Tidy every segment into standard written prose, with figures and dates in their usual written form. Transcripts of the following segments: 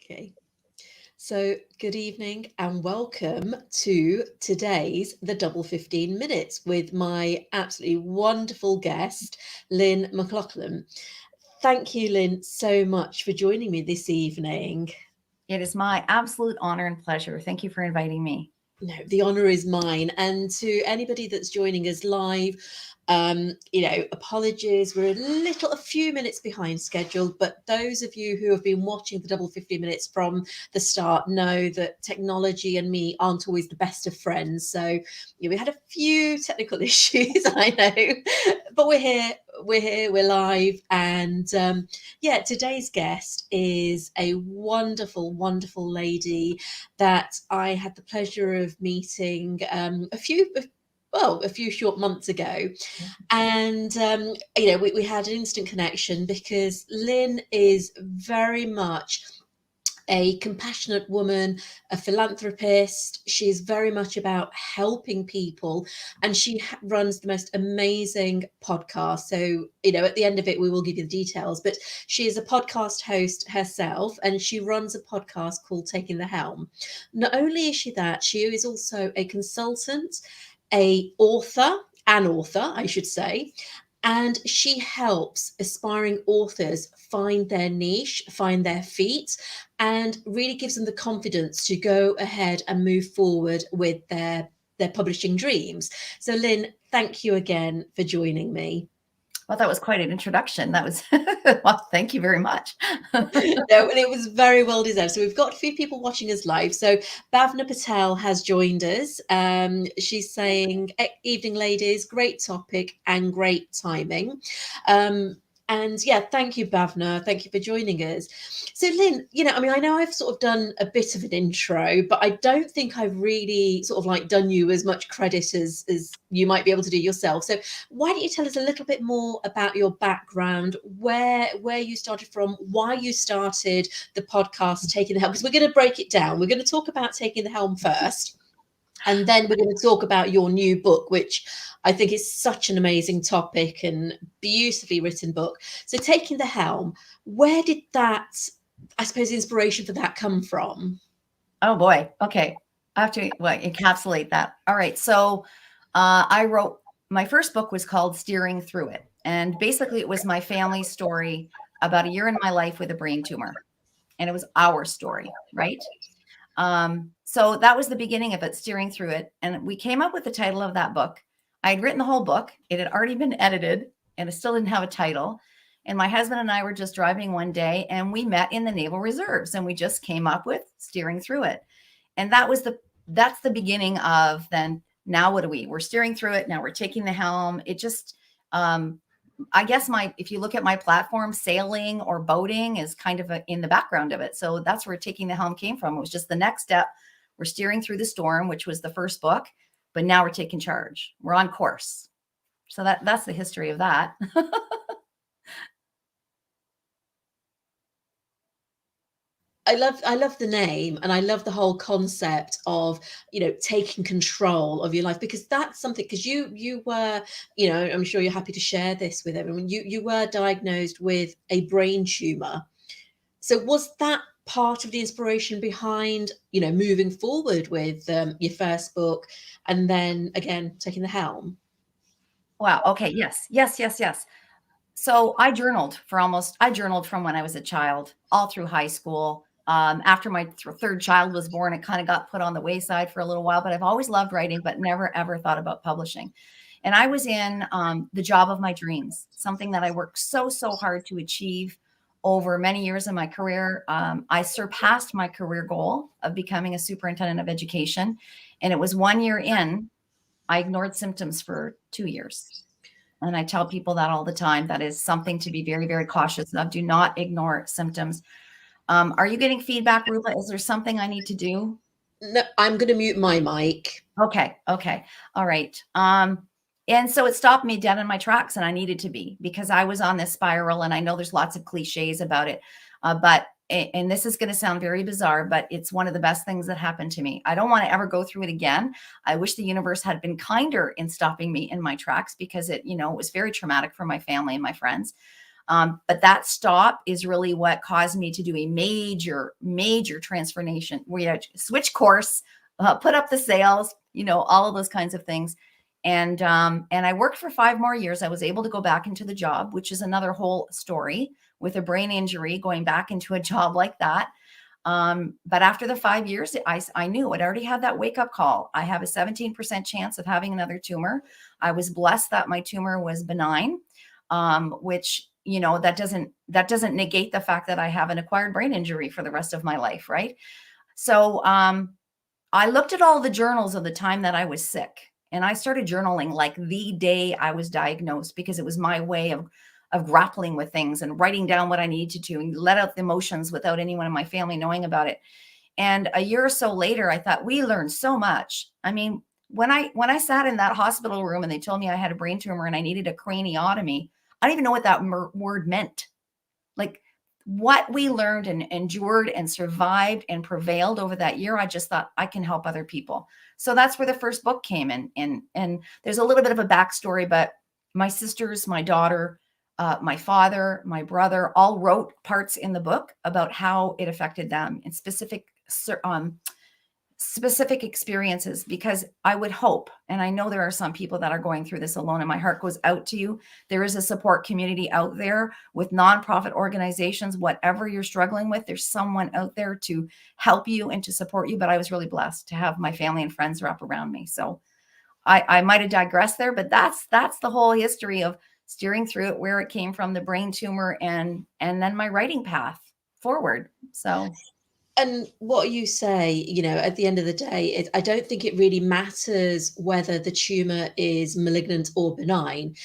Okay. So, good evening and welcome to today's The Double 15 Minutes with my absolutely wonderful guest, Lynn McLaughlin. Thank you, Lynn, so much for joining me this evening. It is my absolute honor and pleasure. Thank you for inviting me. No, the honour is mine. And to anybody that's joining us live, apologies. We're a few minutes behind schedule, but those of you who have been watching the double 50 minutes from the start know that technology and me aren't always the best of friends. So we had a few technical issues, I know, but we're live. And today's guest is a wonderful, wonderful lady that I had the pleasure of meeting a few short months ago. And, we had an instant connection because Lynn is very much a compassionate woman, a philanthropist. She's very much about helping people, and she runs the most amazing podcast. So, at the end of it, we will give you the details, but she is a podcast host herself, and she runs a podcast called Taking the Helm. Not only is she that, she is also a consultant, an author, I should say, and she helps aspiring authors find their niche, find their feet, and really gives them the confidence to go ahead and move forward with their publishing dreams. So, Lynn, thank you again for joining me. Well, that was quite an introduction. That was, well, thank you very much. No, and it was very well deserved. So we've got a few people watching us live. So Bhavna Patel has joined us. She's saying, evening, ladies, great topic and great timing. And yeah, thank you, Bhavna. Thank you for joining us. So, Lynn, I know I've sort of done a bit of an intro, but I don't think I've really sort of like done you as much credit as you might be able to do yourself. So, why don't you tell us a little bit more about your background, where you started from, why you started the podcast, Taking the Helm? Because we're going to break it down. We're going to talk about Taking the Helm first. And then we're going to talk about your new book, which I think is such an amazing topic and beautifully written book. So, Taking the Helm, where did that, I suppose, inspiration for that come from? Oh, boy. Okay. I have to encapsulate that. All right. So I wrote, my first book was called Steering Through It. And basically, it was my family story about a year in my life with a brain tumor. And it was our story, right? So that was the beginning of it, Steering Through It. And we came up with the title of that book. I had written the whole book. It had already been edited and it still didn't have a title. And my husband and I were just driving one day and we met in the Naval Reserves and we just came up with Steering Through It. And that's the beginning of then now what do we're steering through it. Now we're taking the helm. It just, I guess if you look at my platform, sailing or boating is kind of in the background of it. So that's where Taking the Helm came from. It was just the next step. We're steering through the storm, which was the first book, but now we're taking charge. We're on course. So that's the history of that. I love the name, and I love the whole concept of, taking control of your life, because that's something, because you were, I'm sure you're happy to share this with everyone. You were diagnosed with a brain tumor. So was that part of the inspiration behind, moving forward with your first book and then again, Taking the Helm? Wow. Okay. Yes. So I journaled from when I was a child all through high school. After my third child was born, it kind of got put on the wayside for a little while, but I've always loved writing, but never, ever thought about publishing. And I was in the job of my dreams, something that I worked so hard to achieve over many years of my career. I surpassed my career goal of becoming a superintendent of education. And it was 1 year in, I ignored symptoms for 2 years. And I tell people that all the time. That is something to be very, very cautious of. Do not ignore symptoms. Are you getting feedback, Rupa? Is there something I need to do? No, I'm going to mute my mic. Okay. All right. And so it stopped me dead in my tracks, and I needed to be, because I was on this spiral, and I know there's lots of cliches about it, and this is going to sound very bizarre, but it's one of the best things that happened to me. I don't want to ever go through it again. I wish the universe had been kinder in stopping me in my tracks, because it was very traumatic for my family and my friends. But that stop is really what caused me to do a major transformation. We had to switch course, put up the sales, all of those kinds of things. And I worked for 5 more years. I was able to go back into the job, which is another whole story, with a brain injury, going back into a job like that. But after the 5 years, I knew I'd already had that wake up call. I have a 17% chance of having another tumor. I was blessed that my tumor was benign, which, that doesn't negate the fact that I have an acquired brain injury for the rest of my life. Right. So, I looked at all the journals of the time that I was sick, and I started journaling like the day I was diagnosed, because it was my way of grappling with things and writing down what I needed to and let out the emotions without anyone in my family knowing about it. And a year or so later, I thought, we learned so much. I mean, when I sat in that hospital room and they told me I had a brain tumor and I needed a craniotomy, I didn't even know what that word meant. Like, what we learned and endured and survived and prevailed over that year, I just thought I can help other people. So that's where the first book came in. And there's a little bit of a backstory, but my sisters, my daughter, my father, my brother, all wrote parts in the book about how it affected them in specific experiences, because I would hope, and I know there are some people that are going through this alone, and my heart goes out to you. There is a support community out there with nonprofit organizations. Whatever you're struggling with, there's someone out there to help you and to support you. But I was really blessed to have my family and friends wrap around me. So I might have digressed there, but that's the whole history of steering through it, where it came from, the brain tumor, and then my writing path forward. So. And what you say, at the end of the day, I don't think it really matters whether the tumor is malignant or benign.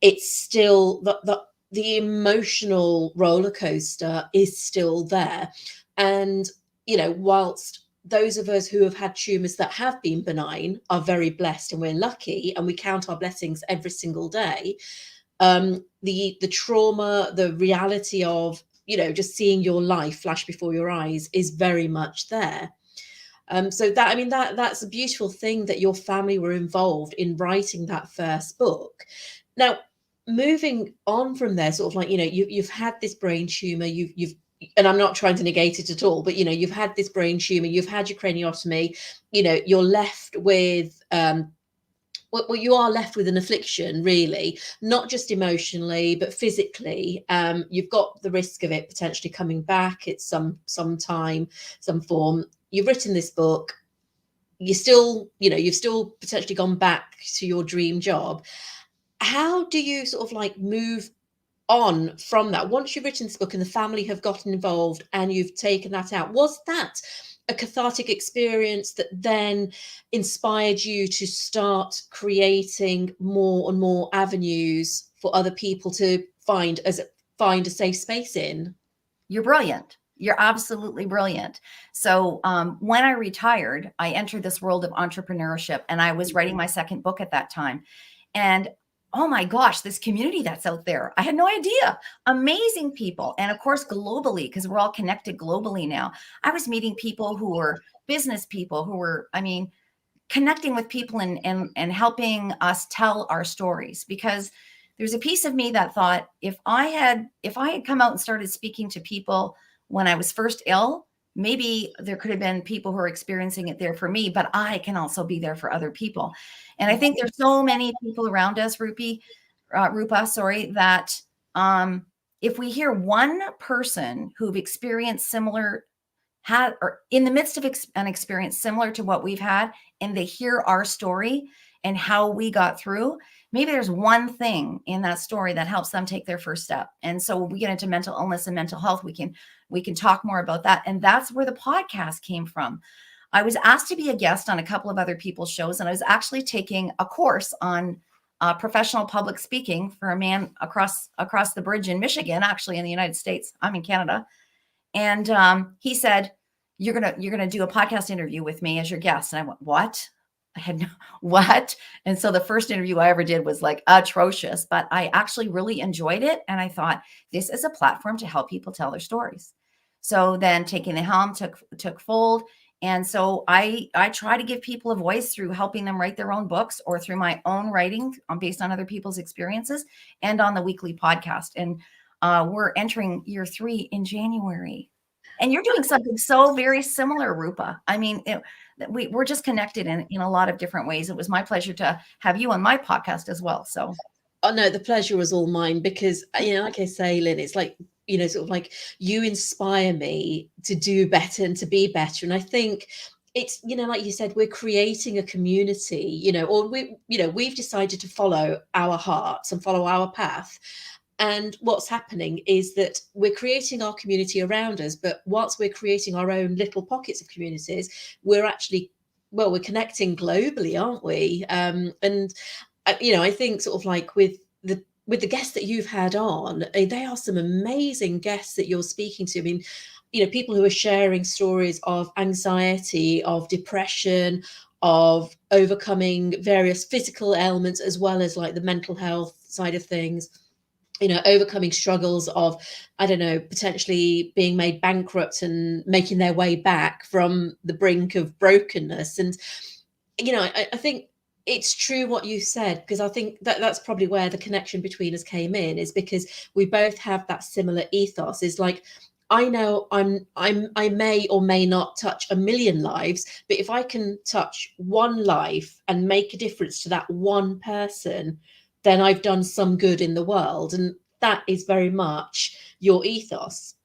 It's still the emotional roller coaster is still there. And, whilst those of us who have had tumors that have been benign are very blessed and we're lucky and we count our blessings every single day, the trauma, the reality of, just seeing your life flash before your eyes is very much there. So that's a beautiful thing that your family were involved in writing that first book. Now, moving on from there, sort of like, you've had this brain tumor, you've and I'm not trying to negate it at all, but you've had this brain tumor, you've had your craniotomy, you're left with well, you are left with an affliction, really, not just emotionally, but physically. You've got the risk of it potentially coming back at some time, some form. You've written this book. You've still potentially gone back to your dream job. How do you sort of like move on from that once you've written this book and the family have gotten involved and you've taken that out? Was that a cathartic experience that then inspired you to start creating more and more avenues for other people to find a safe space in? You're brilliant. You're absolutely brilliant. So when I retired, I entered this world of entrepreneurship, and I was writing my second book at that time. And oh my gosh, this community that's out there, I had no idea. Amazing people. And of course, globally, because we're all connected globally now. I was meeting people who were business people who were, connecting with people and helping us tell our stories. Because there's a piece of me that thought, if I had come out and started speaking to people when I was first ill, maybe there could have been people who are experiencing it there for me, but I can also be there for other people. And I think there's so many people around us, Rupa, that if we hear one person who've experienced similar, or in the midst of an experience similar to what we've had, and they hear our story and how we got through, maybe there's one thing in that story that helps them take their first step. And so when we get into mental illness and mental health, we can talk more about that. And that's where the podcast came from. I was asked to be a guest on a couple of other people's shows, and I was actually taking a course on professional public speaking for a man across the bridge in Michigan, actually in the United States. I'm in Canada. And he said, you're gonna do a podcast interview with me as your guest. And I went, what? I had no, what? And so the first interview I ever did was like atrocious, but I actually really enjoyed it. And I thought, this is a platform to help people tell their stories. So then taking the helm took fold. And so I try to give people a voice through helping them write their own books, or through my own writing based on other people's experiences, and on the weekly podcast. And We're entering year 3 in January. And you're doing something so very similar, Rupa. I mean, we're just connected in a lot of different ways. It was my pleasure to have you on my podcast as well. So, oh no, the pleasure was all mine because, like I say, Lynn, it's like, sort of like you inspire me to do better and to be better. And I think it's, like you said, we're creating a community, or we've decided to follow our hearts and follow our path. And what's happening is that we're creating our community around us, but whilst we're creating our own little pockets of communities, we're actually, well, we're connecting globally, aren't we? And I think sort of like with the guests that you've had on, they are some amazing guests that you're speaking to. I mean, people who are sharing stories of anxiety, of depression, of overcoming various physical ailments, as well as like the mental health side of things, overcoming struggles of, I don't know, potentially being made bankrupt and making their way back from the brink of brokenness. And, I think it's true what you said, because I think that that's probably where the connection between us came in, is because we both have that similar ethos. Is like, I know I may or may not touch a million lives, but if I can touch one life and make a difference to that one person, then I've done some good in the world. And that is very much your ethos.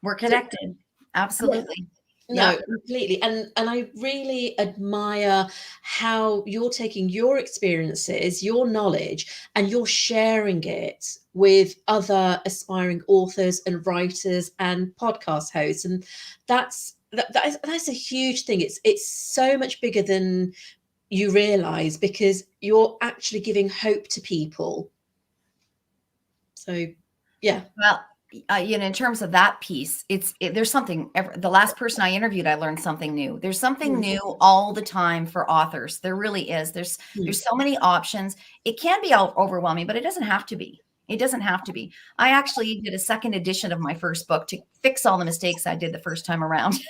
we're connected. Absolutely. No, Yeah. completely. And I really admire how you're taking your experiences, your knowledge, and you're sharing it with other aspiring authors and writers and podcast hosts. And that's a huge thing. It's so much bigger than you realize, because you're actually giving hope to people. So, yeah. Well, in terms of that piece, there's something. The last person I interviewed, I learned something new. There's something new all the time for authors. There really is. There's so many options. It can be overwhelming, but it doesn't have to be. It doesn't have to be. I actually did a second edition of my first book to fix all the mistakes I did the first time around.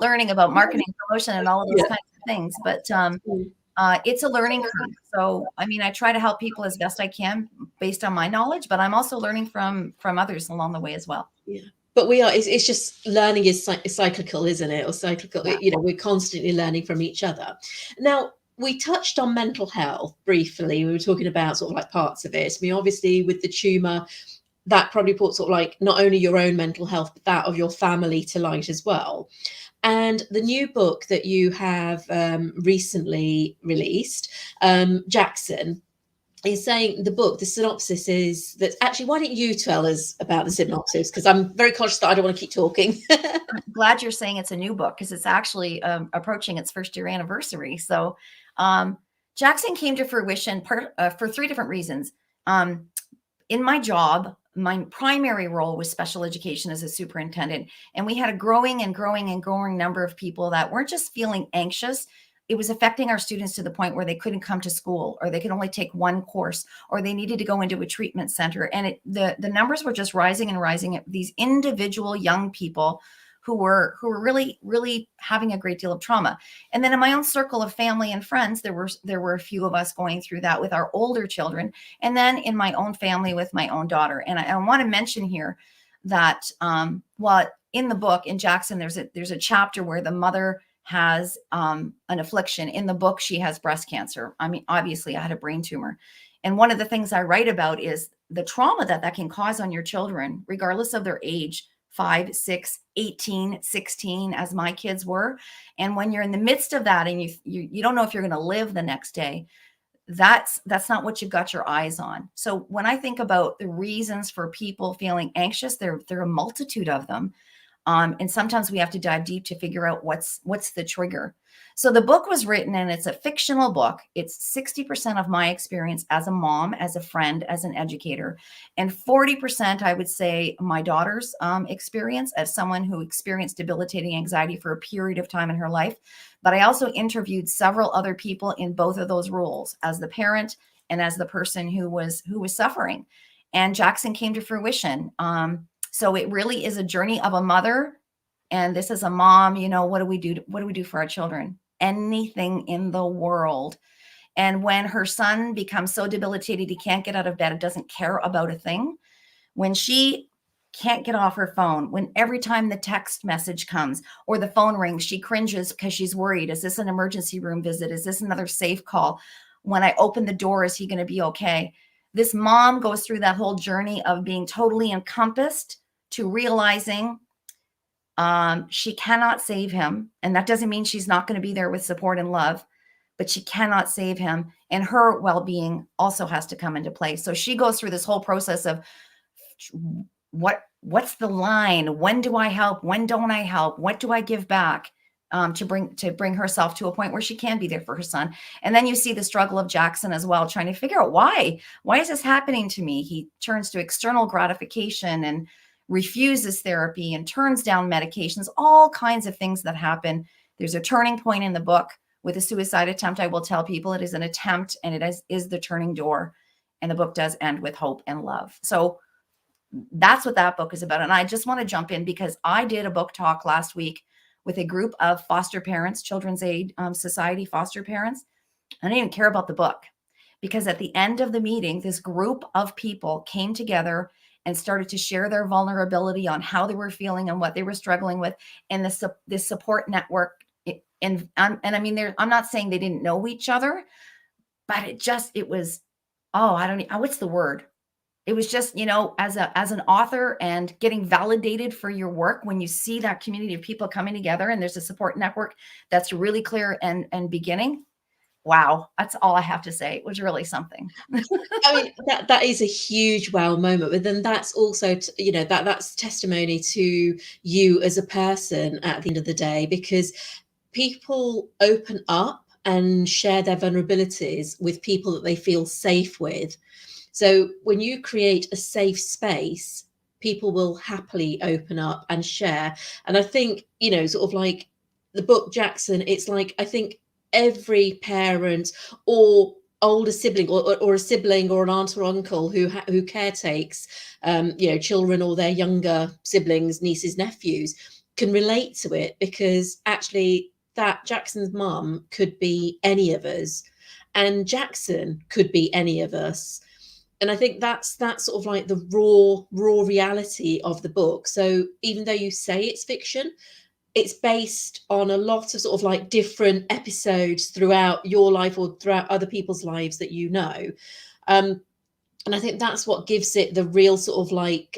Learning about marketing, promotion, and all of those kinds of things. But it's a learning curve. So, I mean, I try to help people as best I can based on my knowledge, but I'm also learning from others along the way as well. Yeah. But it's just learning is cyclical, isn't it? Or cyclical, Yeah. we're constantly learning from each other. Now, we touched on mental health briefly. We were talking about sort of like parts of it. I mean, obviously with the tumor, that probably put sort of like not only your own mental health, but that of your family to light as well. And the new book that you have recently released, Jackson, is saying the synopsis is that, actually, why don't you tell us about the synopsis? Because I'm very conscious that I don't want to keep talking. I'm glad you're saying it's a new book, because it's actually approaching its first year anniversary. So Jackson came to fruition for 3 different reasons. In my job, my primary role was special education as a superintendent. And we had a growing number of people that weren't just feeling anxious. It was affecting our students to the point where they couldn't come to school, or they could only take one course, or they needed to go into a treatment center. And the numbers were just rising and rising. These individual young people who were really, really having a great deal of trauma. And then in my own circle of family and friends, there were a few of us going through that with our older children. And then in my own family with my own daughter. And I want to mention here that while in the book, in Jackson, there's a chapter where the mother has an affliction. In the book, she has breast cancer. I mean, obviously I had a brain tumor. And one of the things I write about is the trauma that can cause on your children, regardless of their age, 5, 6, 18, 16, as my kids were. And when you're in the midst of that and you don't know if you're going to live the next day, that's not what you've got your eyes on. So when I think about the reasons for people feeling anxious, there are a multitude of them. And sometimes we have to dive deep to figure out what's the trigger. So the book was written, and it's a fictional book. It's 60% of my experience as a mom, as a friend, as an educator, and 40%, I would say, my daughter's experience as someone who experienced debilitating anxiety for a period of time in her life. But I also interviewed several other people in both of those roles, as the parent and as the person who was suffering. And Jackson came to fruition. So it really is a journey of a mother. And this is a mom. What do we do? What do we do for our children? Anything in the world. And when her son becomes so debilitated, he can't get out of bed and doesn't care about a thing, when she can't get off her phone, when every time the text message comes or the phone rings, she cringes because she's worried. Is this an emergency room visit? Is this another safe call? When I open the door, is he going to be okay? This mom goes through that whole journey of being totally encompassed to realizing she cannot save him. And that doesn't mean she's not going to be there with support and love, but she cannot save him. And her well-being also has to come into play. So she goes through this whole process of what's the line? When do I help? When don't I help? What do I give back? To bring herself to a point where she can be there for her son. And then you see the struggle of Jackson as well, trying to figure out why is this happening to me? He turns to external gratification and refuses therapy and turns down medications, all kinds of things that happen. There's a turning point in the book with a suicide attempt. I will tell people it is an attempt, and it is the turning door. And the book does end with hope and love. So that's what that book is about. And I just want to jump in because I did a book talk last week with a group of foster parents, Children's Aid Society foster parents. I didn't even care about the book because at the end of the meeting, this group of people came together and started to share their vulnerability on how they were feeling and what they were struggling with, and this support network. And I mean, I'm not saying they didn't know each other, but it was, what's the word? It was just, as an author and getting validated for your work, when you see that community of people coming together and there's a support network that's really clear and beginning. Wow. That's all I have to say. It was really something. I mean, that is a huge wow moment, but then that's also, that's testimony to you as a person at the end of the day, because people open up and share their vulnerabilities with people that they feel safe with. So when you create a safe space, people will happily open up and share. And I think, sort of like the book Jackson, it's like, I think every parent or older sibling or a sibling or an aunt or uncle who caretakes, children or their younger siblings, nieces, nephews can relate to it, because actually that Jackson's mum could be any of us and Jackson could be any of us. And I think that's sort of like the raw reality of the book. So even though you say it's fiction, it's based on a lot of sort of like different episodes throughout your life or throughout other people's lives that and I think that's what gives it the real sort of like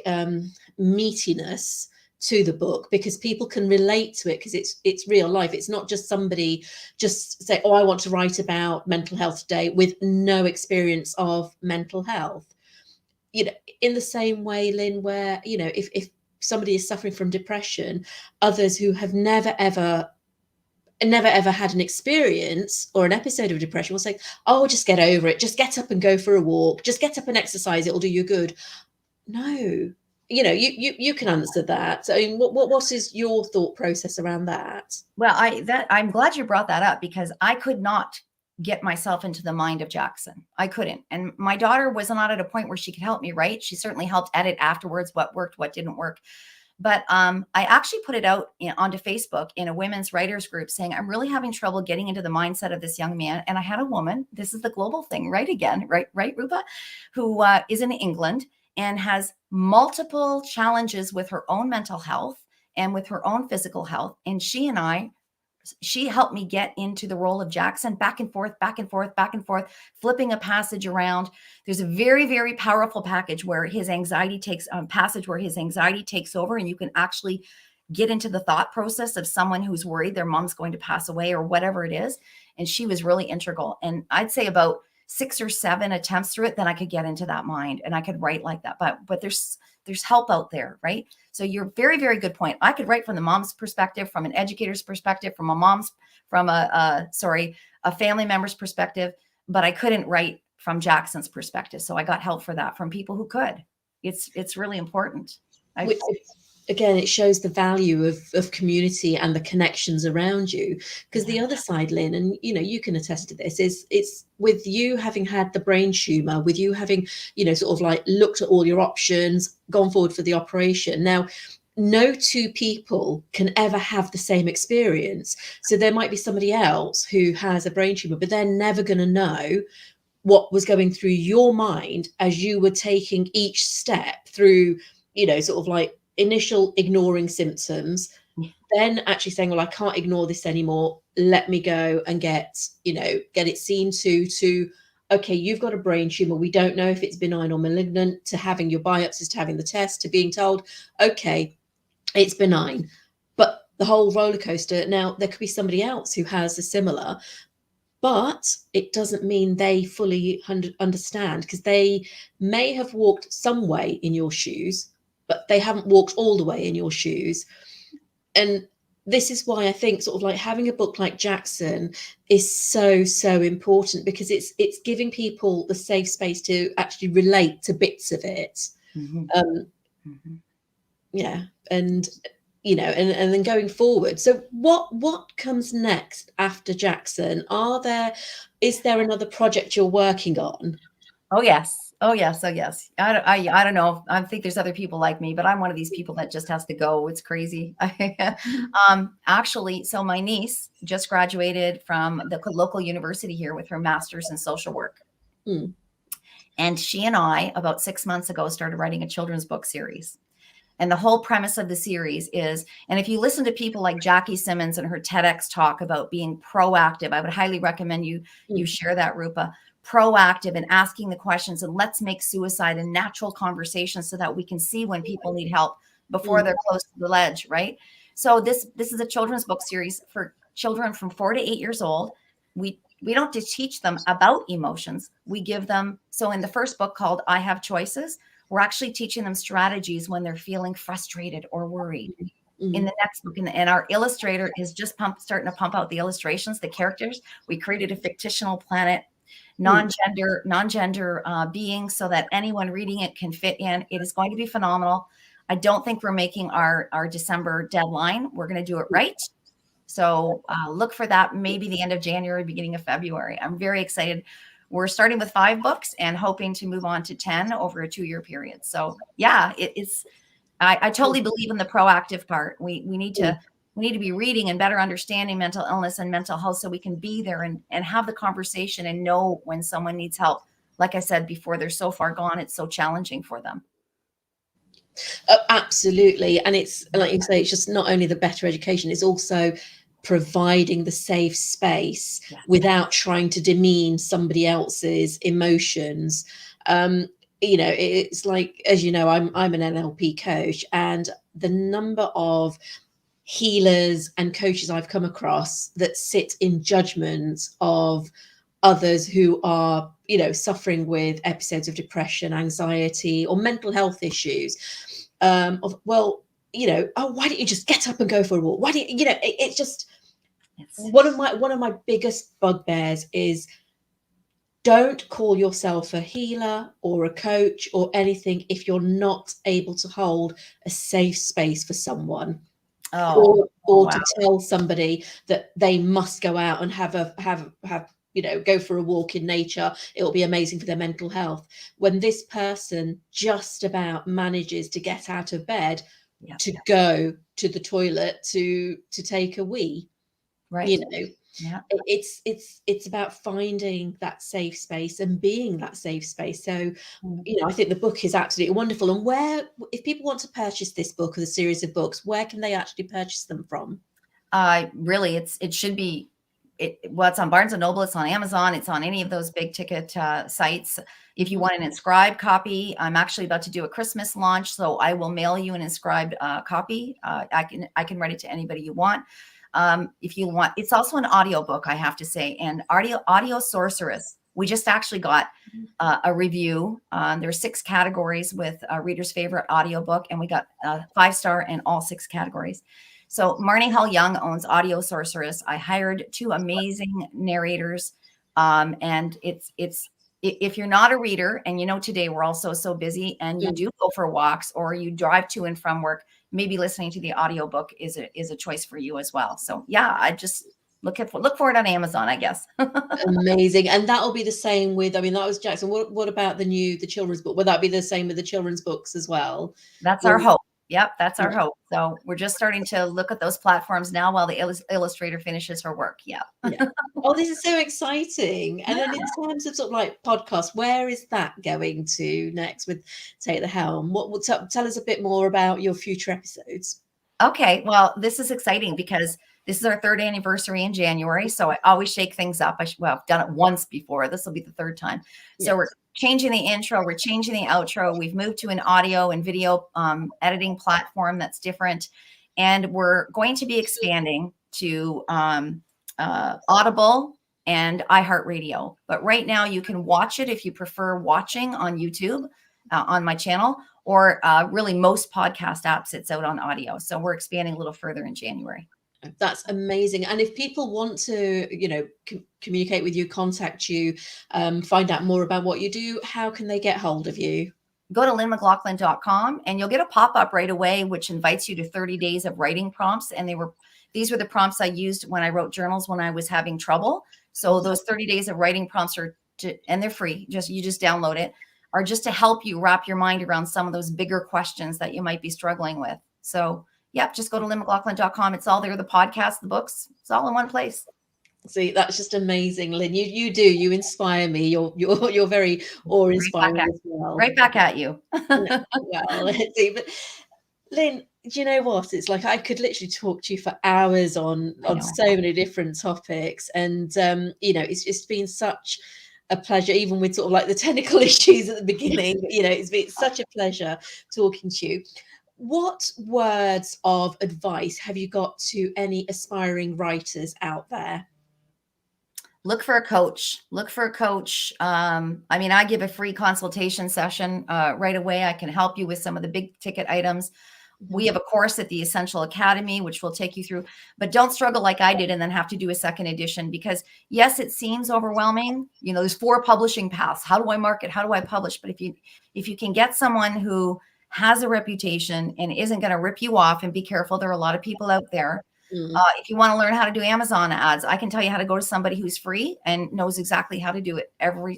meatiness to the book, because people can relate to it because it's real life. It's not just somebody just say, oh, I want to write about mental health today with no experience of mental health. In the same way, Lynn, where if somebody is suffering from depression, others who have never ever had an experience or an episode of depression will say, oh, just get over it, just get up and go for a walk, just get up and exercise, it'll do you good. No, you can answer that. So what is your thought process around that? Well, I'm glad you brought that up, because I could not get myself into the mind of Jackson. I couldn't. And my daughter was not at a point where she could help me, right? She certainly helped edit afterwards what worked, what didn't work. But I actually put it out onto Facebook in a women's writers group saying, I'm really having trouble getting into the mindset of this young man. And I had a woman, this is the global thing, right? Again, right, Rupa, who is in England and has multiple challenges with her own mental health and with her own physical health. And she helped me get into the role of Jackson, back and forth, flipping a passage around. There's a very, very powerful passage where his anxiety takes over, and you can actually get into the thought process of someone who's worried their mom's going to pass away or whatever it is. And she was really integral. And I'd say about 6 or 7 attempts through it, then I could get into that mind and I could write like that. But there's help out there, right? So you're very, very good point. I could write from the mom's perspective, from an educator's perspective, from a family member's perspective, but I couldn't write from Jackson's perspective. So I got help for that from people who could. It's really important. Again, it shows the value of community and the connections around you. Because the other side, Lynn, and you can attest to this, is it's with you having had the brain tumor, with you having, sort of like looked at all your options, gone forward for the operation. Now, no two people can ever have the same experience. So there might be somebody else who has a brain tumor, but they're never going to know what was going through your mind as you were taking each step through, sort of like initial ignoring symptoms, then actually saying, well, I can't ignore this anymore. Let me go and get it seen to, okay, you've got a brain tumor. We don't know if it's benign or malignant, to having your biopsies, to having the test, to being told, okay, it's benign. But the whole roller coaster, now there could be somebody else who has a similar, but it doesn't mean they fully understand, because they may have walked some way in your shoes, but they haven't walked all the way in your shoes. And this is why I think sort of like having a book like Jackson is so, so important, because it's giving people the safe space to actually relate to bits of it. Yeah. And and then going forward, so what comes next after Jackson? Is there another project you're working on? Oh yes. I don't know. I think there's other people like me, but I'm one of these people that just has to go. It's crazy. Actually, so my niece just graduated from the local university here with her master's in social work. And she and I, about 6 months ago, started writing a children's book series. And the whole premise of the series is, and if you listen to people like Jackie Simmons and her TEDx talk about being proactive, I would highly recommend you share that, Rupa. Proactive and asking the questions, and let's make suicide a natural conversation so that we can see when people need help before they're close to the ledge, right? So this is a children's book series for children from 4 to 8 years old. We don't just teach them about emotions. We give them, so in the first book called I Have Choices, we're actually teaching them strategies when they're feeling frustrated or worried. In the next book, and our illustrator is just starting to pump out the illustrations, the characters. We created a fictional planet, non-gender being, so that anyone reading it can fit in. It is going to be phenomenal. I don't think we're making our December deadline. We're going to do it right. So look for that, maybe the end of January, beginning of February. I'm very excited. We're starting with 5 books and hoping to move on to 10 over a 2-year period. So yeah, I totally believe in the proactive part. We need to be reading and better understanding mental illness and mental health, so we can be there and have the conversation and know when someone needs help. Like I said before, they're so far gone, it's so challenging for them. Oh, absolutely. And it's like you say, it's just not only the better education, it's also providing the safe space without trying to demean somebody else's emotions. It's like, as you know, I'm an NLP coach, and the number of healers and coaches I've come across that sit in judgment of others who are, suffering with episodes of depression, anxiety, or mental health issues, why don't you just get up and go for a walk? Why do you, it's just one of my biggest bugbears is, don't call yourself a healer or a coach or anything if you're not able to hold a safe space for someone. Or to tell somebody that they must go out and go for a walk in nature. It'll be amazing for their mental health. When this person just about manages to get out of bed to go to the toilet to take a wee, right? It's about finding that safe space and being that safe space. So, I think the book is absolutely wonderful. And if people want to purchase this book or the series of books, where can they actually purchase them from? Really, it's on Barnes and Noble, it's on Amazon, it's on any of those big ticket sites. If you want an inscribed copy, I'm actually about to do a Christmas launch, so I will mail you an inscribed copy. I can write it to anybody you want. If you want, it's also an audiobook, I have to say, and Audio Sorceress. We just actually got a review. There's 6 categories with a reader's favorite audiobook, and we got 5-star in all 6 categories. So Marnie Hull Young owns Audio Sorceress. I hired 2 amazing narrators. And if you're not a reader, and today we're all so busy, and you do go for walks or you drive to and from work, maybe listening to the audiobook is a choice for you as well. So yeah, I just look for it on Amazon, I guess. Amazing. And that'll be the same with, that was Jackson. What about the children's book? Will that be the same with the children's books as well? That's our hope. Yep, that's our hope. So we're just starting to look at those platforms now while the illustrator finishes her work. Yeah. Yeah. Oh, this is so exciting. And then in terms of sort of like podcast, where is that going to next with Take the Helm? What will tell us a bit more about your future episodes? Okay, well, this is exciting because this is our 3rd anniversary in January. So I always shake things up. I've done it once before. This will be the 3rd time. So we're changing the intro. We're changing the outro. We've moved to an audio and video editing platform that's different. And we're going to be expanding to Audible and iHeartRadio. But right now you can watch it if you prefer watching on YouTube on my channel, or really most podcast apps, it's out on audio. So we're expanding a little further in January. That's amazing. And if people want to, communicate with you, contact you, find out more about what you do, how can they get hold of you? Go to lynnmclaughlin.com and you'll get a pop-up right away, which invites you to 30 days of writing prompts. And these were the prompts I used when I wrote journals when I was having trouble. So those 30 days of writing prompts and they're free. You just download it, are just to help you wrap your mind around some of those bigger questions that you might be struggling with. So yep, just go to lynnmclaughlin.com. It's all there. The podcast, the books, it's all in one place. See, that's just amazing, Lynn. You inspire me. You're very awe-inspiring as well. Right back at you. Well, see, but Lynn, do you know what? It's like I could literally talk to you for hours on so many different topics, and it's been such a pleasure, even with sort of like the technical issues at the beginning. It's been such a pleasure talking to you. What words of advice have you got to any aspiring writers out there? Look for a coach. I give a free consultation session right away. I can help you with some of the big ticket items. We have a course at the Essential Academy, which will take you through, but don't struggle like I did and then have to do a second edition, because yes, it seems overwhelming. There's 4 publishing paths. How do I market? How do I publish? But if you can get someone who has a reputation and isn't going to rip you off, and be careful, there are a lot of people out there. If you want to learn how to do Amazon ads, I can tell you how to go to somebody who's free and knows exactly how to do it.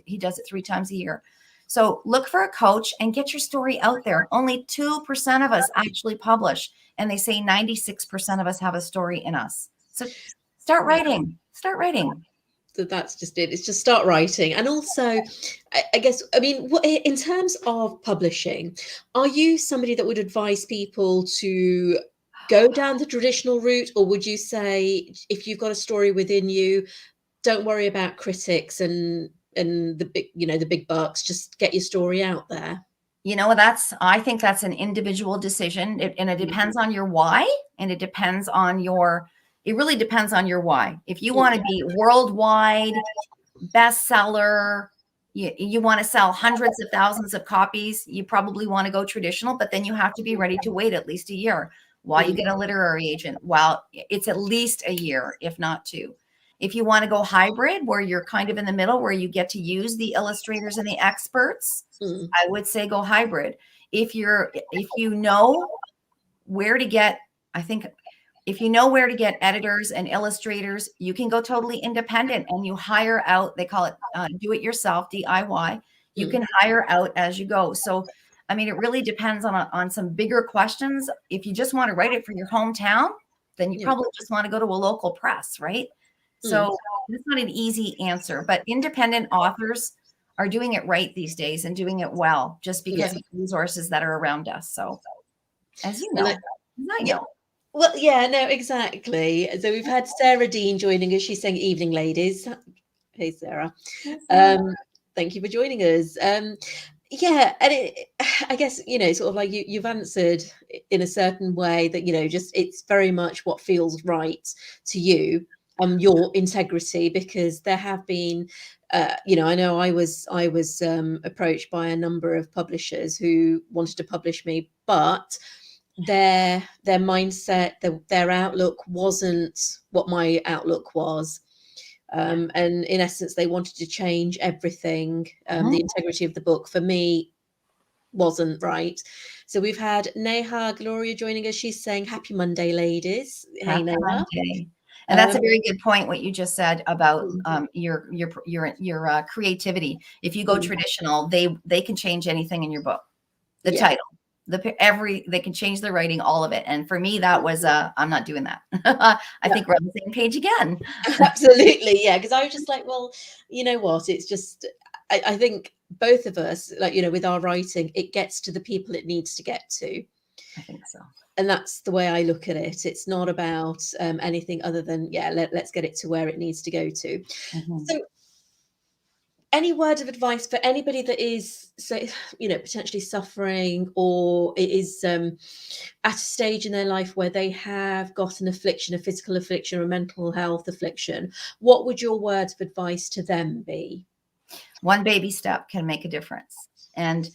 He does it 3 times a year. So look for a coach and get your story out there. Only 2% of us actually publish, and they say 96% of us have a story in us. So start writing. So that's just it. It's just start writing. And also, I guess, in terms of publishing, are you somebody that would advise people to go down the traditional route, or would you say if you've got a story within you, don't worry about critics and the big bucks, just get your story out there? I think that's an individual decision, and it depends on your why, and it really depends on your why. If you want to be worldwide bestseller, you want to sell hundreds of thousands of copies, you probably want to go traditional, but then you have to be ready to wait at least a year while you get a literary agent. Well, it's at least a year, if not 2. If you want to go hybrid, where you're kind of in the middle, where you get to use the illustrators and the experts, I would say go hybrid. If you know where to get editors and illustrators, you can go totally independent and you hire out. They call it do it yourself, DIY. You can hire out as you go. So, it really depends on some bigger questions. If you just want to write it for your hometown, then you probably just want to go to a local press, right? So it's not an easy answer, but independent authors are doing it right these days and doing it well, just because of the resources that are around us. So, as you know, I know. Well, yeah, no, exactly. So we've had Sarah Dean joining us. She's saying, "Evening, ladies." Hey, Sarah. Thank you for joining us. And I guess, sort of like you've answered in a certain way that, just it's very much what feels right to you, your integrity, because there have been, I know I was approached by a number of publishers who wanted to publish me, but their mindset, their outlook wasn't what my outlook was. And in essence, they wanted to change everything. The integrity of the book for me wasn't right. So we've had Neha Gloria joining us. She's saying, "Happy Monday, ladies." Hey, Neha. Monday. And that's a very good point, what you just said about your creativity. If you go traditional, they can change anything in your book. The title, they can change the writing, all of it. And for me, that was I'm not doing that. I think we're on the same page again. Absolutely, yeah. Because I was just like, well, you know what? It's just I think both of us, like, you know, with our writing, it gets to the people it needs to get to. I think so. And that's the way I look at it. It's not about anything other than, yeah, let's get it to where it needs to go to. Mm-hmm. So any word of advice for anybody that is, so, you know, potentially suffering or it is at a stage in their life where they have got an affliction, a physical affliction or a mental health affliction, what would your words of advice to them be? One baby step can make a difference. And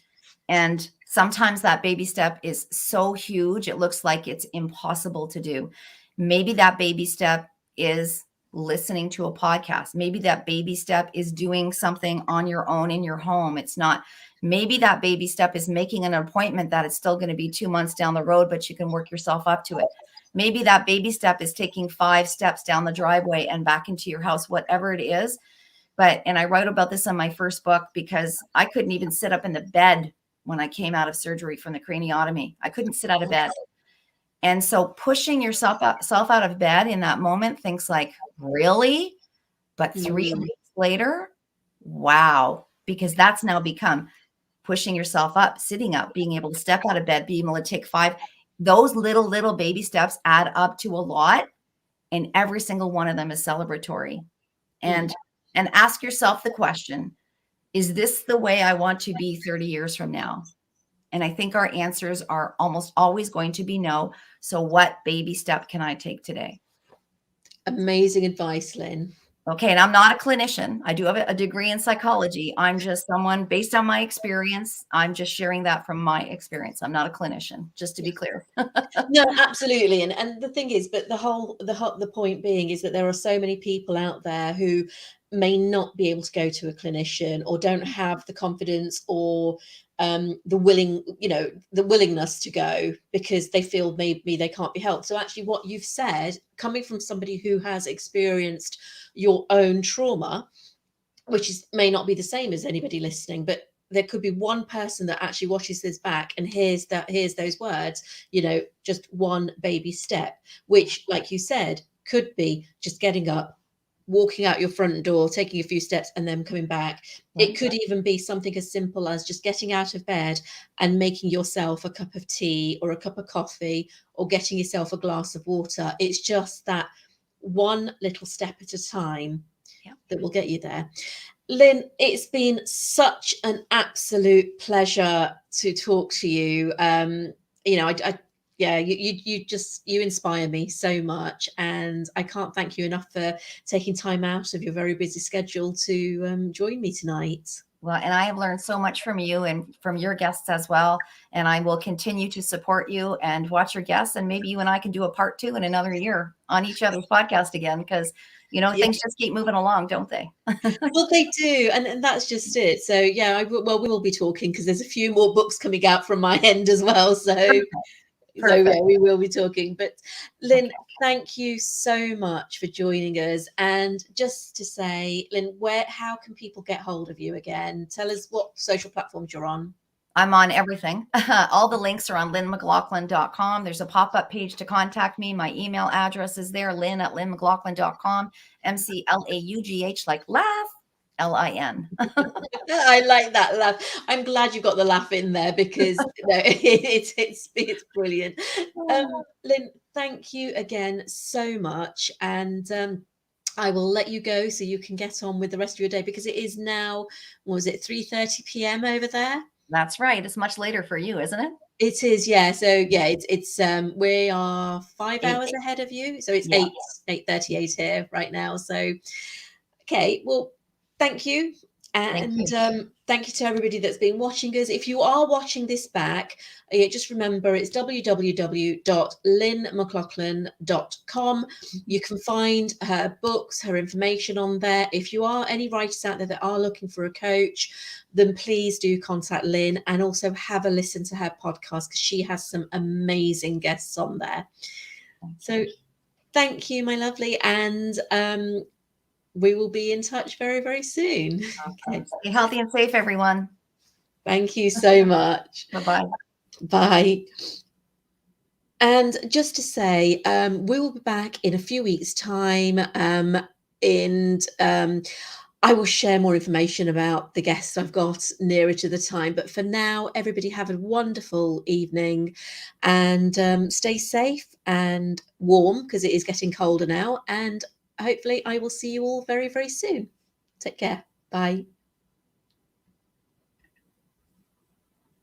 sometimes that baby step is so huge, it looks like it's impossible to do. Maybe that baby step is listening to a podcast. Maybe that baby step is doing something on your own in your home. It's not, maybe that baby step is making an appointment that it's still going to be 2 months down the road, but you can work yourself up to it. Maybe that baby step is taking 5 steps down the driveway and back into your house, whatever it is. And I wrote about this in my first book because I couldn't even sit up in the bed when I came out of surgery from the craniotomy. I couldn't sit out of bed. And so pushing yourself out of bed in that moment, thinks like, really? But 3 weeks later, wow, because that's now become pushing yourself up, sitting up, being able to step out of bed, being able to take 5. Those little baby steps add up to a lot. And every single one of them is celebratory. And ask yourself the question, is this the way I want to be 30 years from now? And I think our answers are almost always going to be no. So what baby step can I take today? Amazing advice, Lynn. Okay. And I'm not a clinician. I do have a degree in psychology. I'm just someone based on my experience. I'm just sharing that from my experience. I'm not a clinician, just to be clear. No, absolutely. And the thing is, but the point being is that there are so many people out there who may not be able to go to a clinician or don't have the confidence or the willingness to go because they feel maybe they can't be helped. So actually what you've said, coming from somebody who has experienced your own trauma, which may not be the same as anybody listening, but there could be one person that actually watches this back and hears those words, you know, just one baby step, which, like you said, could be just getting up, walking out your front door, taking a few steps and then coming back. It could even be something as simple as just getting out of bed and making yourself a cup of tea or a cup of coffee or getting yourself a glass of water. It's just that one little step at a time that will get you there. Lynn, it's been such an absolute pleasure to talk to you. You know, you inspire me so much, and I can't thank you enough for taking time out of your very busy schedule to join me tonight. Well, and I have learned so much from you and from your guests as well. And I will continue to support you and watch your guests. And maybe you and I can do a part 2 in another year on each other's podcast again, because, you know, things just keep moving along, don't they? Well, they do. And that's just it. So, yeah, we will be talking because there's a few more books coming out from my end as well. So, Perfect. yeah, we will be talking. But Lynn, thank you so much for joining us. And just to say, Lynn, how can people get hold of you again? Tell us what social platforms you're on. I'm on everything. All the links are on lynnmclaughlin.com. There's a pop-up page to contact me. My email address is there, lynn@lynnmclaughlin.com, MCLAUGH, like laugh, LIN. I like that laugh. I'm glad you got the laugh in there because it's brilliant. Lynn, thank you again so much. And I will let you go so you can get on with the rest of your day because it is now, what was it, 3:30 p.m. over there? That's right. It's much later for you, isn't it? It is, yeah. So yeah, it's we are 5 hours ahead of you. So it's 8:38 here right now. So okay, well, thank you. And thank you to everybody that's been watching us. If you are watching this back, just remember it's www.lynnmclaughlin.com. You can find her books, her information on there. If you are any writers out there that are looking for a coach, then please do contact Lynn and also have a listen to her podcast because she has some amazing guests on there. So thank you, my lovely. And we will be in touch very, very soon. Okay. Stay healthy and safe, everyone. Thank you so much. Bye-bye. Bye. And just to say, we will be back in a few weeks' time, and I will share more information about the guests I've got nearer to the time. But for now, everybody have a wonderful evening, and stay safe and warm because it is getting colder now. And hopefully, I will see you all very, very soon. Take care. Bye.